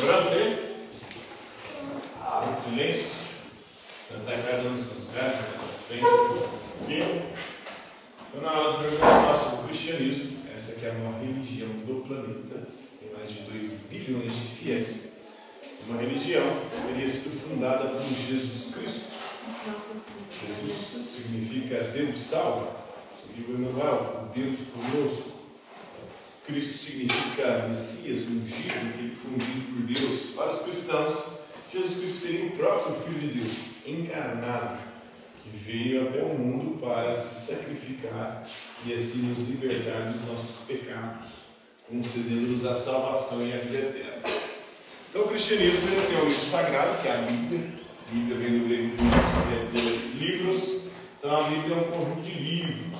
Lembrando dele? Em silêncio. Sentar cada um dos seus lugares, frente, aqui. Então, na aula de hoje, vamos falar sobre o cristianismo. Essa aqui é a maior religião do planeta. Tem mais de 2 bilhões de fiéis. Uma religião que teria sido fundada por Jesus Cristo. Jesus significa Deus salva. Significa Emmanuel, Deus conosco. Cristo significa Messias, ungido, aquele que foi ungido por Deus. Para os cristãos, Jesus Cristo seria o próprio Filho de Deus, encarnado, que veio até o mundo para se sacrificar e assim nos libertar dos nossos pecados, concedendo-nos a salvação e a vida eterna. Então, o cristianismo tem um livro sagrado, que é a Bíblia. A Bíblia vem do grego, que quer dizer livros. Então, a Bíblia é um conjunto de livros.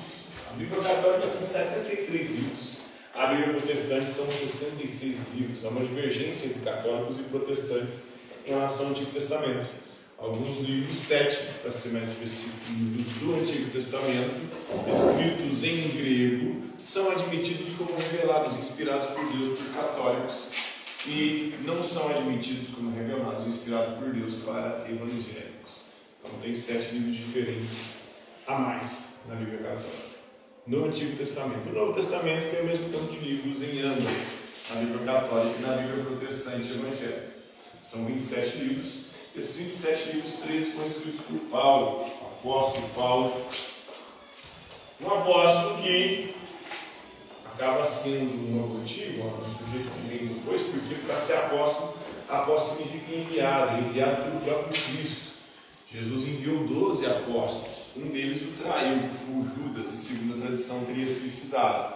A Bíblia católica são 73 livros. A Bíblia protestante são 66 livros. Há uma divergência entre católicos e protestantes em relação ao Antigo Testamento. Alguns livros, 7, para ser mais específico, livros do Antigo Testamento, escritos em grego, são admitidos como revelados, inspirados por Deus por católicos, e não são admitidos como revelados, inspirados por Deus para evangélicos. Então tem 7 livros diferentes a mais na Bíblia Católica. No Antigo Testamento. O Novo Testamento tem o mesmo tanto de livros em ambas, na Bíblia Católica e na Bíblia Protestante e Evangélica. São 27 livros. Esses 27 livros, 13 foram escritos por Paulo, o apóstolo Paulo. Um apóstolo que acaba sendo um abortivo, um sujeito que vem depois, porque para ser apóstolo significa enviado pelo próprio Cristo. Jesus enviou 12 apóstolos. Um deles o traiu, que foi o Judas, e segundo a tradição teria suicidado.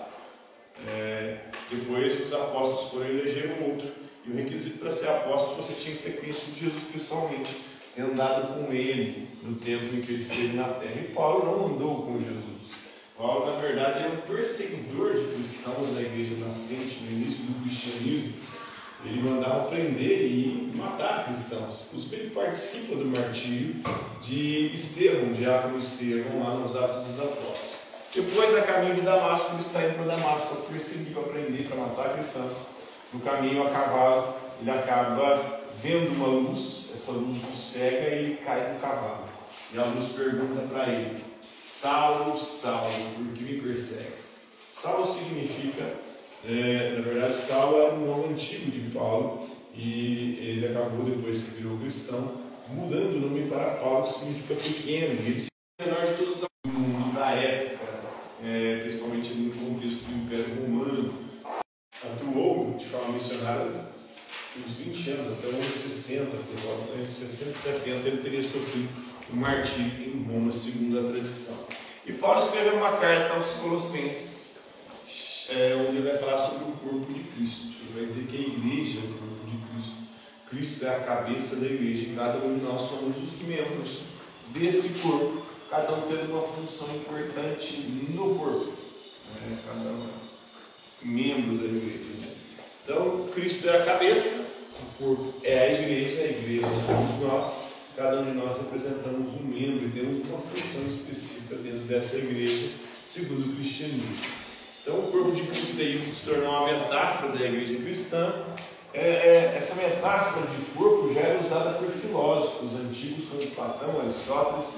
Depois os apóstolos foram eleger um outro. E o requisito para ser apóstolo, você tinha que ter conhecido Jesus pessoalmente, ter andado com ele no tempo em que ele esteve na terra. E Paulo não andou com Jesus. Paulo, na verdade, era um perseguidor de cristãos da igreja nascente, no início do cristianismo. Ele mandava prender e matar cristãos. Inclusive, ele participa do martírio de Estevão, diácono Estevão, lá nos Atos dos Apóstolos. Depois, a caminho de Damasco, ele está indo para Damasco para perseguir, para prender, para matar cristãos. No caminho, a cavalo, ele acaba vendo uma luz, essa luz o cega e ele cai do cavalo. E a luz pergunta para ele: Saulo, Saulo, por que me persegues? Saulo significa... na verdade, Saulo era um nome antigo de Paulo e ele acabou, depois que virou cristão, mudando o nome para Paulo, que significa pequeno. E ele se menor de todos os mundo da época, principalmente no contexto do Império Romano. Atuou de forma missionária uns 20 anos, até os anos 60, entre 60 e 70, ele teria sofrido um martírio em Roma, segundo a tradição. E Paulo escreveu uma carta aos Colossenses, onde ele vai falar sobre o corpo de Cristo. Ele vai dizer que a igreja é o corpo de Cristo. Cristo é a cabeça da igreja e cada um de nós somos os membros desse corpo, cada um tendo uma função importante no corpo. Cada um é membro da igreja. Então, Cristo é a cabeça, o corpo é a igreja somos nós. Cada um de nós representamos um membro e temos uma função específica dentro dessa igreja, segundo o cristianismo. Então, o corpo de Cristo aí se tornou uma metáfora da igreja cristã. Essa metáfora de corpo já era usada por filósofos antigos, como Platão, Aristóteles,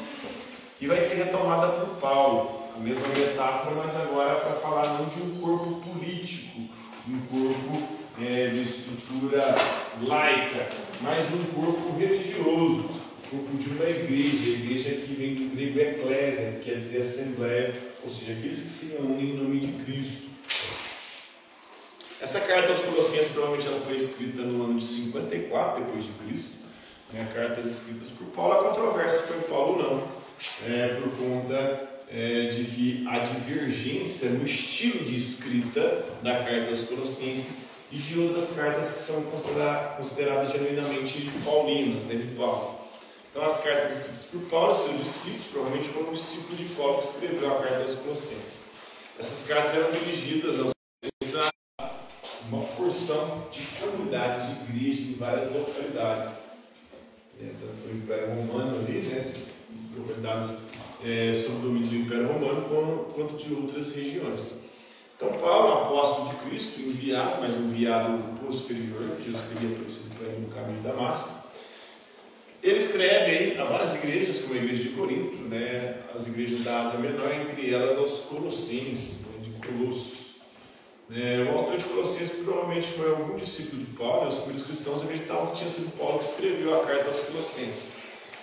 e vai ser retomada por Paulo. A mesma metáfora, mas agora para falar não de um corpo político, um corpo de estrutura laica, mas um corpo religioso, o corpo de uma igreja. A igreja que vem do grego eclésia, que quer dizer assembleia, ou seja, aqueles que se reúnem em nome de Cristo. Essa carta aos Colossenses provavelmente ela foi escrita no ano de 54 depois de Cristo. Cartas escritas por Paulo. A controvérsia foi Paulo não, por conta de que há divergência no estilo de escrita da carta aos Colossenses e de outras cartas que são consideradas genuinamente paulinas, de Paulo. Então, as cartas escritas por Paulo e seus discípulos, provavelmente foram discípulos de Paulo que escreveu a carta aos Colossenses. Essas cartas eram dirigidas a uma porção de comunidades de igrejas em várias localidades. Tanto o Império Romano ali, propriedades sob o domínio do Império Romano, quanto de outras regiões. Então Paulo, apóstolo de Cristo, enviado, mas enviado posterior, Jesus teria aparecido para ele no caminho de Damasco. Ele escreve aí a várias igrejas, como a igreja de Corinto, né, as igrejas da Ásia Menor, entre elas aos Colossenses, né, de Colossos. O autor de Colossenses provavelmente foi algum discípulo de Paulo, e os primeiros cristãos acreditavam que tinha sido Paulo que escreveu a carta aos Colossenses.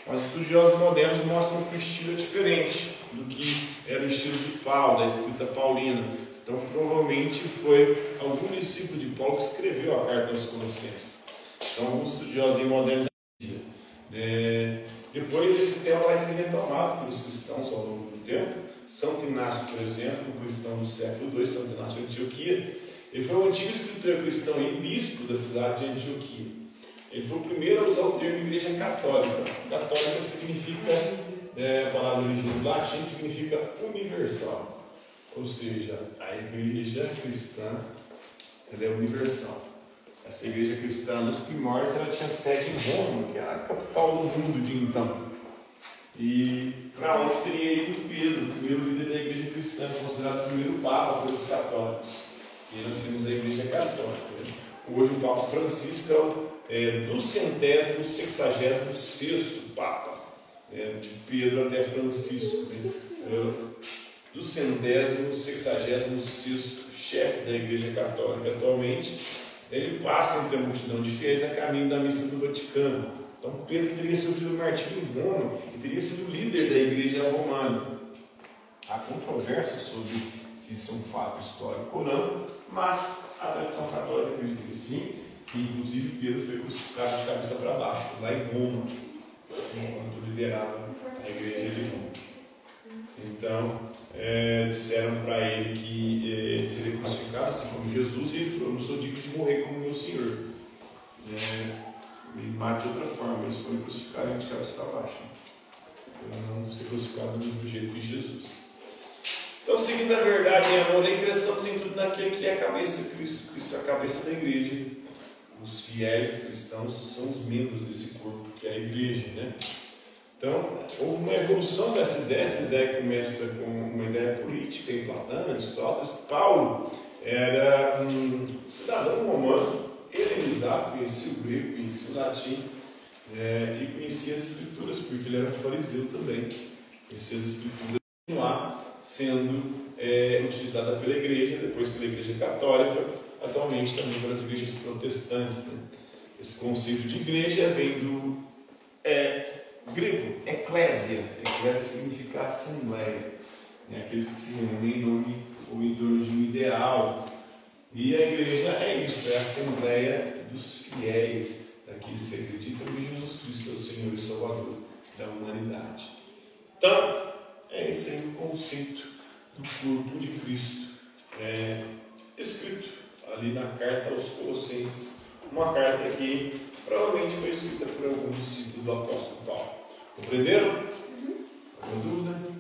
Mas estudiosos modernos mostram que o estilo é diferente do que era o estilo de Paulo, da escrita paulina. Então, provavelmente foi algum discípulo de Paulo que escreveu a carta aos Colossenses. Então, alguns estudiosos modernos. Depois, esse tema vai ser retomado pelos cristãos ao longo do tempo. Santo Inácio, por exemplo, um cristão do século II, Santo Inácio de Antioquia, ele foi o antigo escritor cristão e bispo da cidade de Antioquia. Ele foi o primeiro a usar o termo igreja católica. Católica significa, a palavra original do latim significa universal. Ou seja, a igreja cristã, ela é universal. Essa igreja cristã, nos primórdios, ela tinha sede em Roma, que era a capital do mundo de então. E para onde teria ido Pedro, o primeiro líder da igreja cristã, considerado o primeiro papa pelos católicos. E nós temos a igreja católica. Hoje o Papa Francisco é do 166º Papa, de Pedro até Francisco, do 166º chefe da Igreja Católica atualmente. Ele passa entre a multidão de fiéis a caminho da missa do Vaticano. Então Pedro teria sofrido martírio em Roma e teria sido líder da Igreja Romana. Há controvérsia sobre se isso é um fato histórico ou não, mas a tradição católica acredita que sim, que inclusive Pedro foi crucificado de cabeça para baixo, lá em Roma, enquanto liderava a igreja de Roma. Então, disseram para ele que ele seria crucificado assim como Jesus, e ele falou: eu não sou digno de morrer como meu Senhor. Me mate de outra forma, eles foram crucificar ele de cabeça para baixo. Eu não ser crucificado do mesmo jeito que Jesus. Então, seguindo a verdade em amor, ingressamos em tudo naquele que é a cabeça de Cristo. Cristo é a cabeça da igreja. Os fiéis cristãos são os membros desse corpo, que é a igreja, né? Então, houve uma evolução dessa ideia. Essa ideia começa com uma ideia política em Platão, Aristóteles. Paulo era um cidadão romano, helenizado, conhecia o grego, conhecia o latim, e conhecia as escrituras, porque ele era fariseu também. Conhecia as escrituras, continuar sendo utilizada pela igreja, depois pela igreja católica, atualmente também pelas igrejas protestantes. Né? Esse conceito de igreja vem do grego, eclésia. Eclésia significa assembleia, aqueles que se reúnem em nome ou em torno de um ideal. E a igreja é isso, é a assembleia dos fiéis, daqueles que acreditam que Jesus Cristo é o Senhor e Salvador da humanidade. Então, esse aí o conceito do corpo de Cristo, escrito ali na carta aos Colossenses, uma carta que provavelmente foi escrita por algum discípulo do apóstolo Paulo. Compreenderam? Alguma dúvida?